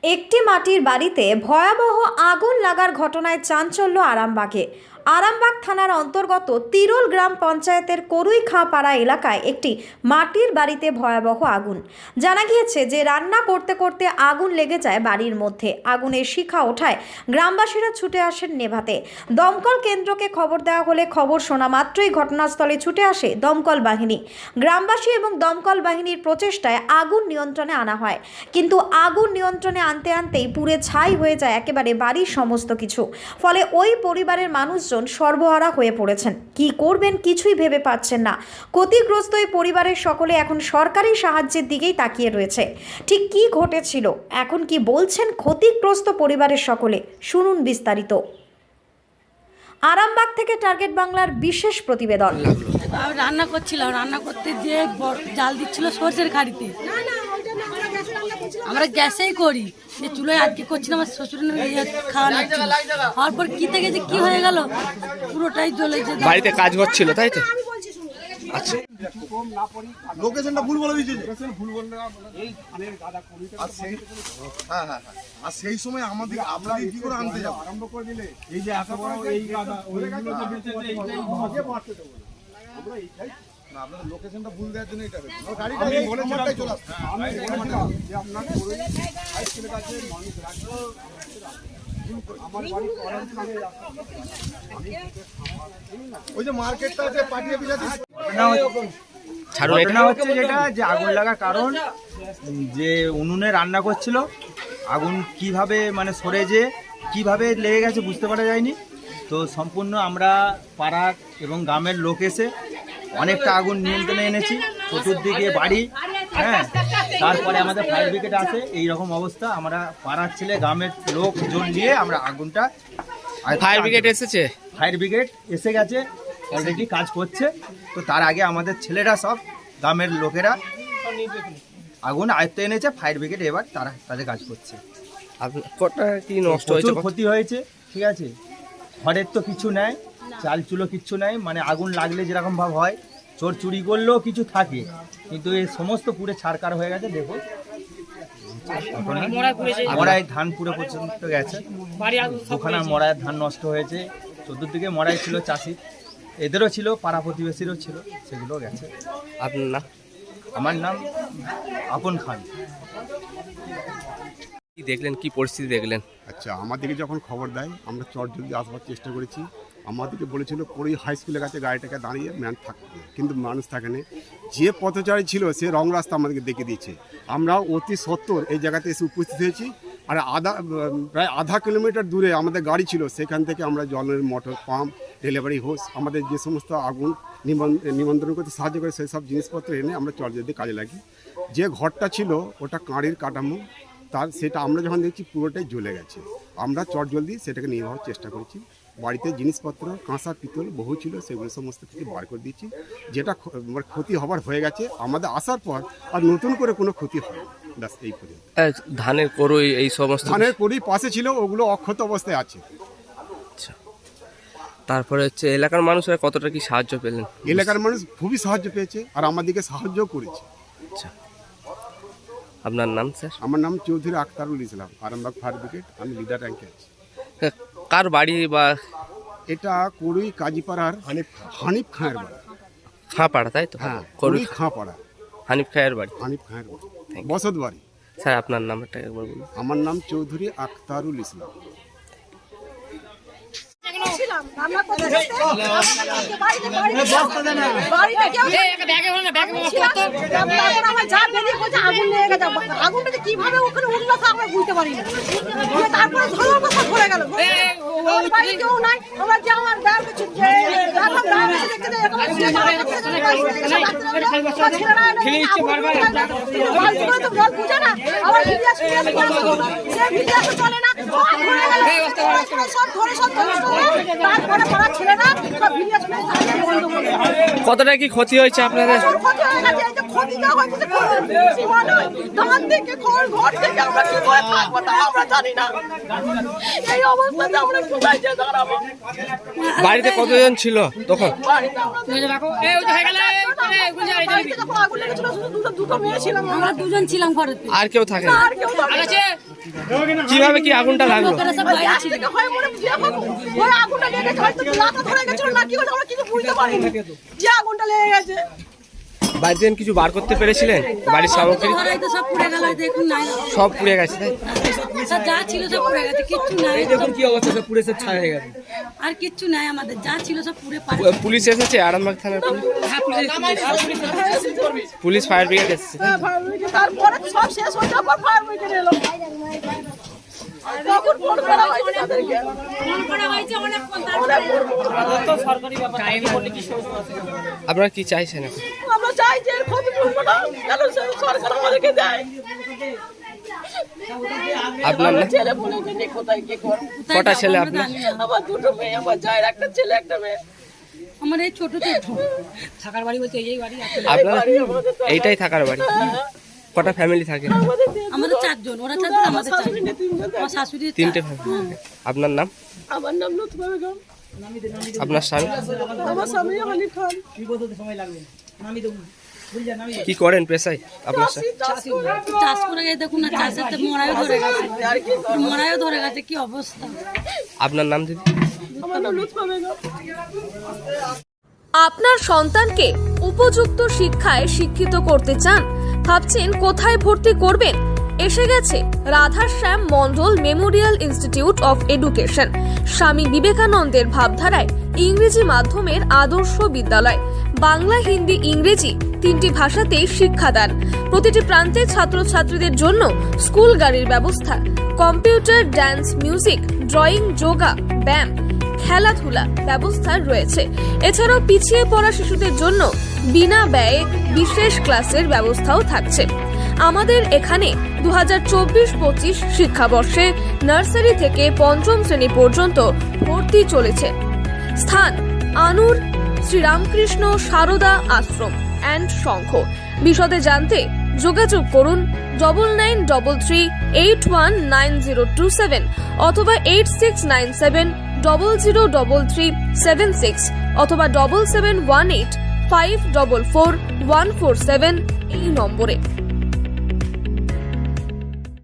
একটি মাটির বাড়িতে ভয়াবহ আগুন লাগার ঘটনায় চাঞ্চল্য আরামবাগে। আরামবাগ থানার অন্তর্গত তিরোল গ্রাম পঞ্চায়েতের করুইখাঁপাড়া এলাকায় একটি মাটির বাড়িতে ভয়াবহ আগুন। জানা গিয়েছে যে রান্না করতে করতে আগুন লেগে যায় বাড়ির মধ্যে। আগুনের শিখা ওঠায় গ্রামবাসীরা ছুটে আসেন নেভাতে। দমকল কেন্দ্রকে খবর দেওয়া হলে খবর শোনা মাত্রই ঘটনাস্থলে ছুটে আসে দমকল বাহিনী। গ্রামবাসী এবং দমকল বাহিনীর প্রচেষ্টায় আগুন নিয়ন্ত্রণে আনা হয়, কিন্তু আগুন নিয়ন্ত্রণে আনতে আনতেই পুড়ে ছাই হয়ে যায় একেবারে বাড়ির সমস্ত কিছু। ফলে ওই পরিবারের মানুষজন সর্বহারা হয়ে পড়েছেন। কি করবেন কিছুই ভেবে পাচ্ছেন না। ক্ষতিগ্রস্ত এই পরিবারের সকলে এখন সরকারি সাহায্যের দিকেই তাকিয়ে রয়েছে। ঠিক কি ঘটেছিল, এখন কি বলছেন ক্ষতিগ্রস্ত পরিবারের সকলে, শুনুন বিস্তারিত। আরামবাগ থেকে টার্গেট বাংলার বিশেষ প্রতিবেদন। রান্না করছিলাম, রান্না করতে যে জাল দিচ্ছিল সর্ষের খাড়িতে। আমরা গ্যাসেই করি, যে চুলোয় আজকে করছিলাম। আমার শ্বশুরের খাওয়ানো হওয়ার পর কি থেকে যে কি হয়ে গেল, পুরোটাই জ্বলে যে বাড়িতে কাজ করছিল, তাই তো? আচ্ছা, লোকেশনটা ভুল বলে দিয়েছে। ভুল বললে এই ধানের গাদা করি আর সেই হ্যাঁ হ্যাঁ হ্যাঁ আর সেই সময় আমাদের আপনাদের কি করে আনতে যাব আরম্ভ করে দিলে এই যে এত বড় এই গাদা ওইগুলো যে বেঁচে যে এইটাই ভাগে পারতে দেব আমরা এইটাই না। আপনাদের লোকেশনটা ভুল দেওয়ার জন্য এটা হয়েছে। গাড়িটা এই বলেছিলাম চলে আসছে। আমি বলেছিলাম যে আপনার করে হাই স্কুলের কাছে মানুষ রাখবো। আমার বাড়ি অরণখানে ওই যে মার্কেটটা আছে পাঠিয়ে বিলাতে ঘটনা হচ্ছে যেটা যে আগুন লাগার কারণ যে উনুনে রান্না করছিল, আগুন কিভাবে মানে সরে যে কিভাবে লেগে গেছে বুঝতে পারা যায়নি। তো সম্পূর্ণ আমরা পাড়ার এবং গ্রামের লোক এসে অনেকটা আগুন নিয়ন্ত্রণে এনেছি, চতুর্দিকে বাড়ি। হ্যাঁ, তারপরে আমাদের ফায়ার ব্রিগেড আসে। এইরকম অবস্থা, আমরা পাড়ার ছেলে গ্রামের লোকজন নিয়ে আমরা আগুনটা ফায়ার ব্রিগেড এসেছে, ফায়ার ব্রিগেড এসে গেছে, অলরেডি কাজ করছে। তো তার আগে আমাদের ছেলেরা সব গ্রামের লোকেরা আগুন আয়ত্তে এনেছে, ফায়ার ব্রিগেড এবার তারা তাদের কাজ করছে। কটা কি নষ্ট হয়েছে? ক্ষতি হয়েছে, ঠিক আছে। ঘরের তো কিছু নেই, চাল চুলো কিচ্ছু নেই। মানে আগুন লাগলে যেরকম ভাব হয়, চোর চুরি করলেও কিছু থাকে, কিন্তু এই সমস্ত পুরে ছাড়কার হয়ে গেছে। দেখো মড়াই ধান পুরো পর্যন্ত গেছে, দুখানা মড়াইয়ের ধান নষ্ট হয়েছে। চতুর্দিকে মড়াই ছিল চাষি, এদেরও ছিল, পাড়া প্রতিবেশীরও ছিল, সেগুলো গেছে। আপনার নাম? আমার নাম আপন খান। কি দেখলেন, কি পরিস্থিতি দেখলেন? আচ্ছা, আমাদেরকে যখন খবর দেয় আমরা চটজলদি আসবার চেষ্টা করেছি। আমাদেরকে বলেছিল পরেই হাই স্কুলের কাছে গাড়িটাকে দাঁড়িয়ে ম্যান থাকবে, কিন্তু মানুষ থাকেনি। যে পথচারী ছিল সে রং রাস্তা আমাদেরকে দেখে দিয়েছে। আমরা অতি সত্বর এই জায়গাতে এসে উপস্থিত হয়েছি। আর প্রায় আধা কিলোমিটার দূরে আমাদের গাড়ি ছিল, সেখান থেকে আমরা জলের মোটর পাম্প, ডেলিভারি হোস, আমাদের যে সমস্ত আগুন নিমন্ত্রণ করতে সাহায্য করে সেই সব জিনিসপত্র এনে আমরা চটজলদি কাজে লাগি। যে ঘরটা ছিল ওটা কাঁড়ির কাঠামো, সেটা আমরা যখন দেখছি পুরোটাই জ্বলে গেছে। আমরা চটজলদি সেটাকে নিয়ে যাওয়ার চেষ্টা করেছি। বাড়িতে জিনিসপত্র কাঁসা পিতল বহু ছিল, সেগুলো সমস্ত কিছু বার করে দিয়েছি। যেটা ক্ষতি হবার হয়ে গেছে, আমাদের আসার পর আর নতুন করে কোনো ক্ষতি হয় ব্যাস এই পর্যন্ত। ধানের করই এই সমস্ত ধানের কড়ি পাশে ছিল, ওগুলো অক্ষত অবস্থায় আছে। আচ্ছা, তারপরে হচ্ছে এলাকার মানুষরা কতটা কি সাহায্য পেলেন? এলাকার মানুষ খুবই সাহায্য পেয়েছে আর আমাদেরকে সাহায্য করেছে। আচ্ছা, আপনার নাম স্যার? আমার নাম চৌধুরী আখতারুল ইসলাম, আরামবাগ ফায়ার ব্রিগেড, আমি লিডার র্যাঙ্কে আছি। কার বাড়ি বা? এটা করুই কাজীপাড়ার হানিফ খাঁয়ের বাড়ি। খাঁপাড়া, তাই তো? হ্যাঁ, করুই খাঁপাড়া, হানিফ খায়ের বাড়ি। হানিফ খাঁয়ের বাড়ি, বসত বাড়ি। স্যার আপনার নামটা একবার বলুন। আমার নাম চৌধুরী আখতারুল ইসলাম। কিভাবে ওখানে উঠলো আমরা বুঝতে পারি না। তারপরে ঝড়ের কথা ধরে গেল, কেউ নাই। আমরা যে আমার কতটা কি ক্ষতি হয়েছে আপনাদের? ক্ষতি যা হয়েছে সীমা নয়। ধান থেকে ঘর থেকে আমরা কি করে থাকবো তা আমরা জানি না। এই অবস্থাতে আমরা কোথায় যে দাঁড়াবো? বাড়িতে কতজন ছিল তখন? বাড়িতে আমরা বাড়িতে যখন আগুন লেগেছিল শুধু দুটো মেয়ে ছিলাম আমরা। আমরা দুজন ছিলাম ঘরেতে। আর কেউ থাকে না? আর কেউ থাকে না। কিভাবে কি আগুনটা লাগলো? লোকেরা সব বাইরে গ্যাস ছিল। থেকে হয়ে মরে যে হবো। ওই আগুনটা লেগেছে হয়তো লাতা ধরে গেছিল না কি হয়েছে আমরা কিছু বুঝতে পারিনি যে আগুনটা লেগে গেছে। বাড়িতে কিছু বার করতে পেরেছিলেন? বাড়ির সামগ্রী ঘরে তো সব পুড়ে গেল, দেখুন নাই। সব পুড়ে গেছে, তাই? সব যা ছিল সব পুড়ে গেছে, কিচ্ছু নাই। দেখুন কি অবস্থা, সব পুড়ে সব ছাই হয়ে গেছে। আর কিচ্ছু নাই আমাদের, যা ছিল সব পুড়ে পারে। পুলিশ এসেছে? আরামবাগ থানার পুলিশ? পুলিশ ফায়ার ব্রিগেড এসেছে? তারপরে সব শেষ হয়ে যাওয়ার পর ফায়ার ব্রিগেড এলো। তখন ফোন করা হয়েছে তাদেরকে। ফোন করা হয়েছে অনেক ফোন। আপনারা কি চাইছেন এখন? আমরা চাই যে এর ক্ষতিপূরণটা যেন সরকার আমাদেরকে দেয়। আপনার নাম? ছেলে বলেছে যে কোথায় কি করবো। কটা ছেলে আপনার? আমার দুটো মেয়ে, আমার জায়ের একটা ছেলে একটা মেয়ে। আমার এই ছোট তো থাকার বাড়ি বলতে এই বাড়ি আছে। আপনার এইটাই থাকার বাড়ি? কটা ফ্যামিলি থাকে? আমাদের চারজন, ওরা চারজন, আমাদের চারজন। আমার শাশুড়ি তিনটে ফ্যামিলি। আপনার নাম? আমার নাম লুৎফা বেগম। আপনার স্বামী? আমার স্বামী হানিফ খান। কি করেন পেশায় আপনার স্বামী? চাষ করে গিয়ে দেখুন না, চাষের তো মরাইও ধরে গেছে, মরাইও ধরে গেছে, কি অবস্থা। আপনার নাম দিদি? আমার নাম লুৎফা বেগম। আপনার সন্তানকে উপযুক্ত শিক্ষায় শিক্ষিত করতে চান? ভাবছেন কোথায় ভর্তি করবেন? এসে গেছে রাধাশ্যাম মণ্ডল মেমোরিয়াল ইনস্টিটিউট অফ এডুকেশন, স্বামী বিবেকানন্দের ভাবধারায় ইংরেজি মাধ্যমের আদর্শ বিদ্যালয়। বাংলা, হিন্দি, ইংরেজি তিনটি ভাষাতেই শিক্ষাদান। প্রতিটি প্রান্তে ছাত্রছাত্রীদের জন্য স্কুল গাড়ির ব্যবস্থা। Computer, dance, music, drawing, yoga, ব্যায়াম, খেলাধুলা ব্যবস্থা রয়েছে। এছাড়াও পিছিয়ে পড়া শিশুদের জন্য বিনা ব্যয়ে বিশেষ ক্লাসের ব্যবস্থাও থাকছে। আমাদের এখানে 2024-25 শিক্ষাবর্ষে নার্সারি থেকে পঞ্চম শ্রেণী পর্যন্ত ভর্তি চলেছে। স্থান: আনুর শ্রীরামকৃষ্ণ সারদা আশ্রম অ্যান্ড সংঘ। বিশদে জানতে যোগাযোগ করুন 9933819027 অথবা 8697003376 অথবা 7718544147 এই নম্বরে।